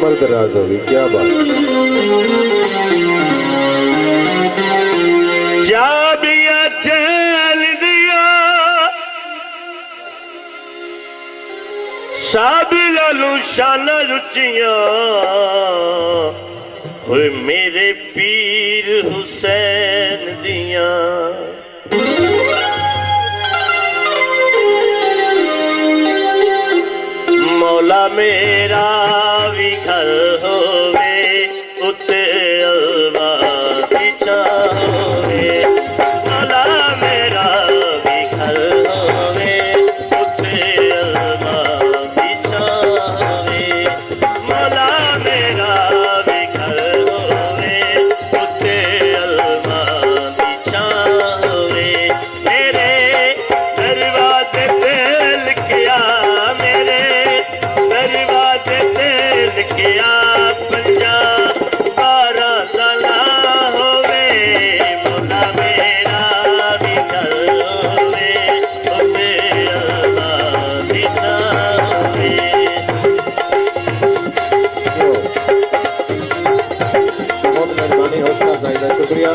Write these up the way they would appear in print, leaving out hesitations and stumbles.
मर्द राज होगी। क्या बात। चाबिया चल दिया सब लालू शाना रुचियां हुए मेरे पीर हुसैन दिया। मौला मेरा भी घर होवे उते अलवा बिछा होवे। मौला मेरा भी घर होवे उते अलवा बिछा होवे। मौला मेरा भी घर होवे उते अलवा बिछा होवे। मेरे दरवाजे पे लिखिया मेरे दरवाजे पे लिखिया पंजा बारा साला होवे। मौला मेरा भी घर होवे उते अल्लाह बिछा होवे। बहुत मेहरबानी, हौसला जायदा, शुक्रिया।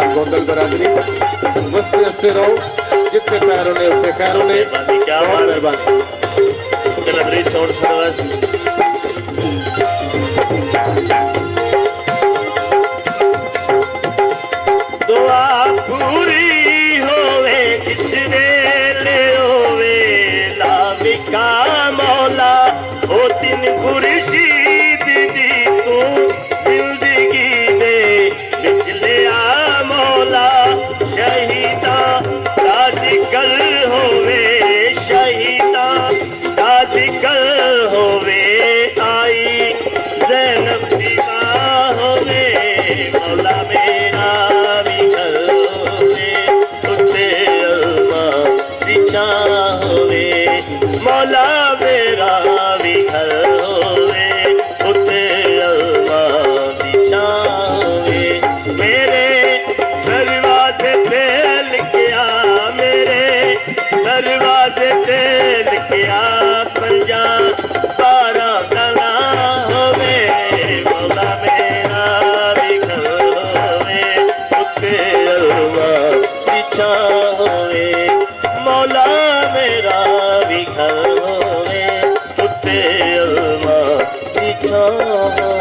गोंदल बरादरी वस्ते हस्ते रहो, जितने पैरों ने उतने खैरों ने। क्या मेहरबानी। दुआ पूरी होवे किसने ले होवे लाविका मौला ओ तीन खुर्शीद दी तू जिंदगी दे बिजले आ मौला। शहीदा राजिकल होवे शहीदा राजिकल होवे आई ज़ैनब दीवा होवे। मौला मेरा भी घर होवे उते अल्लाह बिछा होवे। मौला मेरा भी घर होवे उते अल्लाह बिछा होवे। मेरे दरवाजे पे लिखिया मेरे दरवाजे पे लिखिया पंजा बारा साला होवे। मौला मेरा भी घर होवे उते अल्लाह बिछा होवे। मौला मेरा भी घर होवे उते अल्लाह बिछा होवे।